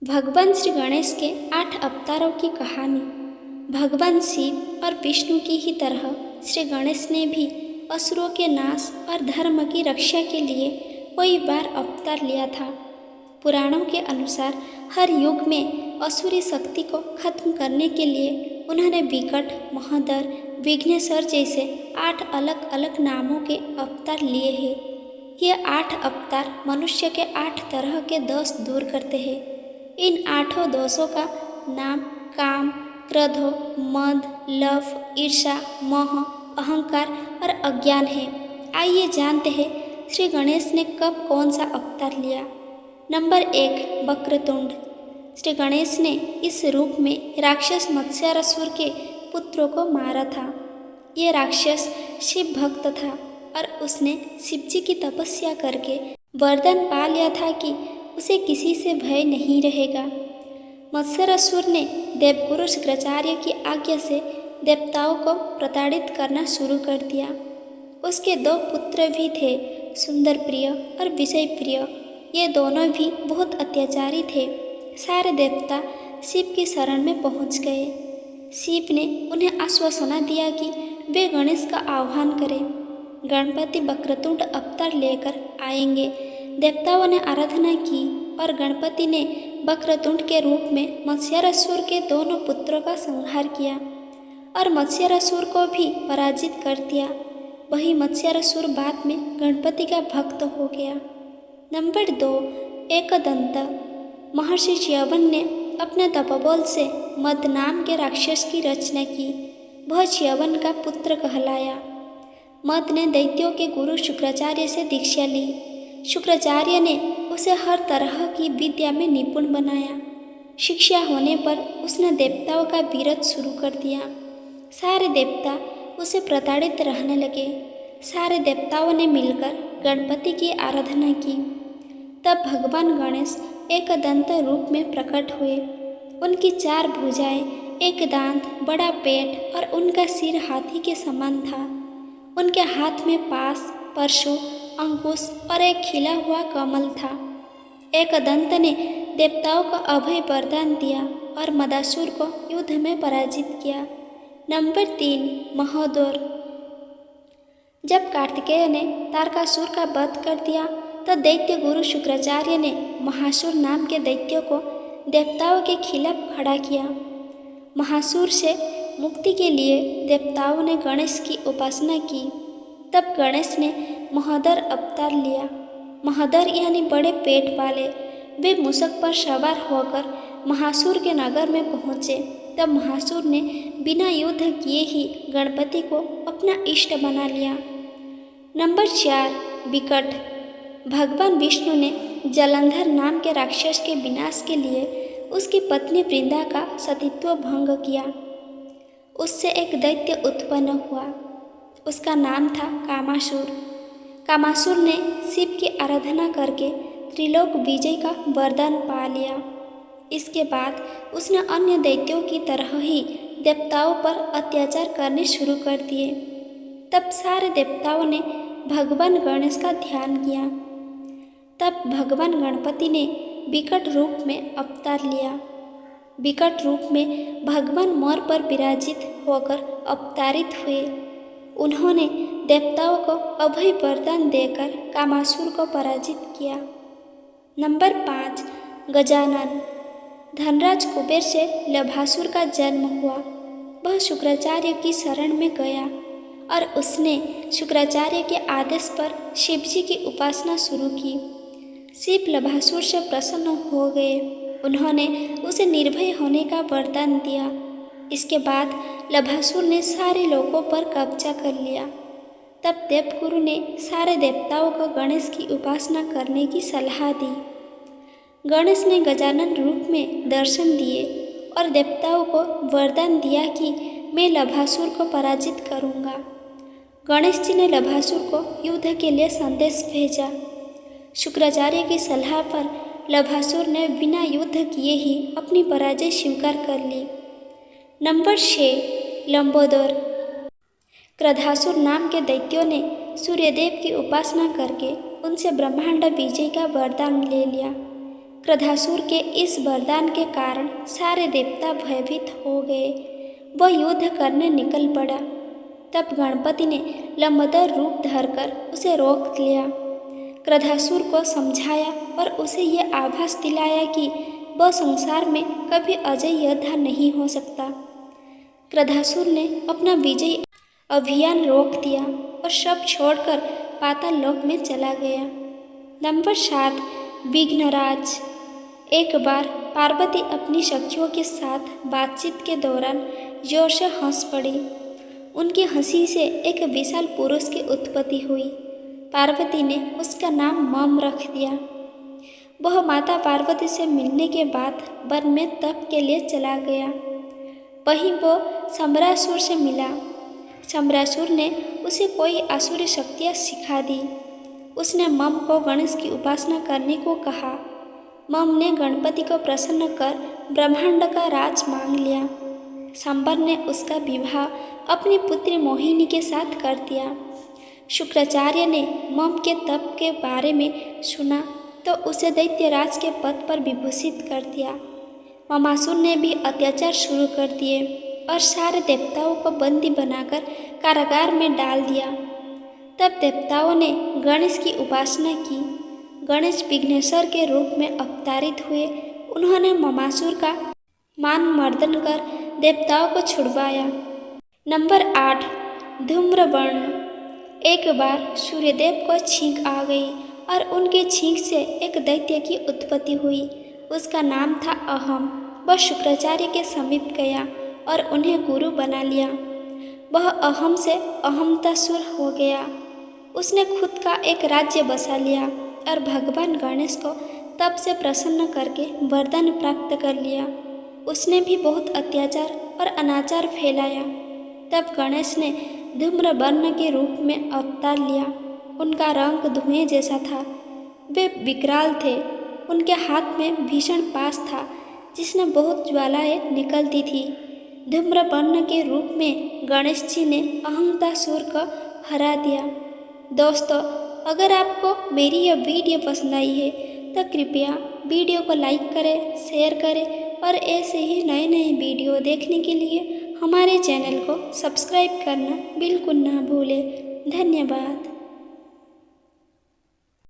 भगवान श्री गणेश के 8 अवतारों की कहानी। भगवान शिव और विष्णु की ही तरह श्री गणेश ने भी असुरों के नाश और धर्म की रक्षा के लिए कई बार अवतार लिया था। पुराणों के अनुसार हर युग में असुरी शक्ति को खत्म करने के लिए उन्होंने विकट, महोदर, विघ्नेश्वर जैसे 8 अलग अलग नामों के अवतार लिए हैं। ये 8 अवतार मनुष्य के 8 तरह के दोष दूर करते हैं। इन 8 दोषों का नाम काम, क्रोध, मद, लोभ, ईर्ष्या, मोह, अहंकार और अज्ञान है। आइए जानते हैं श्री गणेश ने कब कौन सा अवतार लिया। नंबर 1, वक्रतुंड। श्री गणेश ने इस रूप में राक्षस मत्स्यासुर के पुत्रों को मारा था। ये राक्षस शिव भक्त था और उसने शिव जी की तपस्या करके वरदान पा लिया था कि उसे किसी से भय नहीं रहेगा। मत्स्यासुर ने देवगुरु शुक्राचार्य की आज्ञा से देवताओं को प्रताड़ित करना शुरू कर दिया। उसके 2 पुत्र भी थे, सुंदर प्रिय और विषय प्रिय। ये दोनों भी बहुत अत्याचारी थे। सारे देवता शिव की शरण में पहुंच गए। शिव ने उन्हें आश्वासन दिया कि वे गणेश का आह्वान करें। गणपति वक्रतुंड अवतार लेकर आएंगे। देवताओं ने आराधना की और गणपति ने वक्रतुंड के रूप में मत्स्यासुर के दोनों पुत्रों का संहार किया और मत्स्यासुर को भी पराजित कर दिया। वही मत्स्यासुर बाद में गणपति का भक्त हो गया। नंबर 2, एकदंत। महर्षि च्यवन ने अपने तपोबल से मद नाम के राक्षस की रचना की। वह च्यवन का पुत्र कहलाया। मद ने दैत्यों के गुरु शुक्राचार्य से दीक्षा ली। शुक्राचार्य ने उसे हर तरह की विद्या में निपुण बनाया। शिक्षा होने पर उसने देवताओं का विरोध शुरू कर दिया। सारे देवता उसे प्रताड़ित रहने लगे। सारे देवताओं ने मिलकर गणपति की आराधना की। तब भगवान गणेश एकदंत रूप में प्रकट हुए। उनकी 4 भुजाएं, 1 दांत, बड़ा पेट और उनका सिर हाथी के समान था। उनके हाथ में पास, परशु, अंकुश और एक खिला हुआ कमल था। एकदंत ने देवताओं को अभय वरदान दिया और मदासुर को युद्ध में पराजित किया। नंबर 3, महोदर। जब कार्तिकेय ने तारकासुर का वध कर दिया तो दैत्य गुरु शुक्राचार्य ने महासुर नाम के दैत्य को देवताओं के खिलाफ खड़ा किया। महासुर से मुक्ति के लिए देवताओं ने गणेश की उपासना की। तब गणेश ने महोदर अवतार लिया। महोदर यानी बड़े पेट वाले। वे मूषक पर सवार होकर महासुर के नगर में पहुँचे। तब महासुर ने बिना युद्ध किए ही गणपति को अपना इष्ट बना लिया। नंबर 4, विकट। भगवान विष्णु ने जलंधर नाम के राक्षस के विनाश के लिए उसकी पत्नी वृंदा का सतीत्व भंग किया। उससे एक दैत्य उत्पन्न हुआ। उसका नाम था कामासुर। कामासुर ने शिव की आराधना करके त्रिलोक विजय का वरदान पा लिया। इसके बाद उसने अन्य दैत्यों की तरह ही देवताओं पर अत्याचार करने शुरू कर दिए। तब सारे देवताओं ने भगवान गणेश का ध्यान किया। तब भगवान गणपति ने विकट रूप में अवतार लिया। विकट रूप में भगवान मोर पर विराजित होकर अवतारित हुए। उन्होंने देवताओं को अभय वरदान देकर कामासुर को पराजित किया। नंबर 5, गजानन। धनराज कुबेर से लभासुर का जन्म हुआ। वह शुक्राचार्य की शरण में गया और उसने शुक्राचार्य के आदेश पर शिव जी की उपासना शुरू की। शिव लभासुर से प्रसन्न हो गए। उन्होंने उसे निर्भय होने का वरदान दिया। इसके बाद लभासुर ने सारे लोगों पर कब्जा कर लिया। तब देवगुरु ने सारे देवताओं को गणेश की उपासना करने की सलाह दी। गणेश ने गजानन रूप में दर्शन दिए और देवताओं को वरदान दिया कि मैं लभासुर को पराजित करूंगा। गणेश जी ने लभासुर को युद्ध के लिए संदेश भेजा। शुक्राचार्य की सलाह पर लभासुर ने बिना युद्ध किए ही अपनी पराजय स्वीकार कर ली। नंबर 6, लंबोदर। क्रोधासुर नाम के दैत्यों ने सूर्यदेव की उपासना करके उनसे ब्रह्मांड विजय का वरदान ले लिया। क्रोधासुर के इस वरदान के कारण सारे देवता भयभीत हो गए। वह युद्ध करने निकल पड़ा। तब गणपति ने लंबोदर रूप धरकर उसे रोक लिया। क्रोधासुर को समझाया और उसे यह आभास दिलाया कि वह संसार में कभी अजय योद्धा नहीं हो सकता। क्रोधासुर ने अपना विजय अभियान रोक दिया और सब छोड़कर पाताल लोक में चला गया। नंबर 7, विघ्नराज। एक बार पार्वती अपनी सखियों के साथ बातचीत के दौरान जोर से हंस पड़ी। उनकी हंसी से एक विशाल पुरुष की उत्पत्ति हुई। पार्वती ने उसका नाम मम रख दिया। वह माता पार्वती से मिलने के बाद वन में तप के लिए चला गया। वहीं वो सम्रासुर से मिला। सम्रासुर ने उसे कोई आसुरी शक्तियाँ सिखा दी। उसने मम को गणेश की उपासना करने को कहा। मम ने गणपति को प्रसन्न कर ब्रह्मांड का राज मांग लिया। शंबर ने उसका विवाह अपनी पुत्री मोहिनी के साथ कर दिया। शुक्राचार्य ने मम के तप के बारे में सुना तो उसे दैत्यराज के पद पर विभूषित कर दिया। ममासुर ने भी अत्याचार शुरू कर दिए और सारे देवताओं को बंदी बनाकर कारागार में डाल दिया। तब देवताओं ने गणेश की उपासना की। गणेश विघ्नेश्वर के रूप में अवतारित हुए। उन्होंने ममासुर का मान मर्दन कर देवताओं को छुड़वाया। नंबर 8, धूम्रवर्ण। एक बार सूर्यदेव को छींक आ गई और उनकी छींक से एक दैत्य की उत्पत्ति हुई। उसका नाम था अहम। वह शुक्राचार्य के समीप गया और उन्हें गुरु बना लिया। वह अहम से अहमतासुर हो गया। उसने खुद का एक राज्य बसा लिया और भगवान गणेश को तब से प्रसन्न करके वरदान प्राप्त कर लिया। उसने भी बहुत अत्याचार और अनाचार फैलाया। तब गणेश ने धूम्रवर्ण के रूप में अवतार लिया। उनका रंग धुएं जैसा था। वे विकराल थे। उनके हाथ में भीषण पास था जिसने बहुत ज्वालाएं निकलती थी। धूम्रवर्ण के रूप में गणेश जी ने अहंतासुर को हरा दिया। दोस्तों, अगर आपको मेरी यह वीडियो पसंद आई है तो कृपया वीडियो को लाइक करें, शेयर करें और ऐसे ही नए नए वीडियो देखने के लिए हमारे चैनल को सब्सक्राइब करना बिल्कुल ना भूलें। धन्यवाद।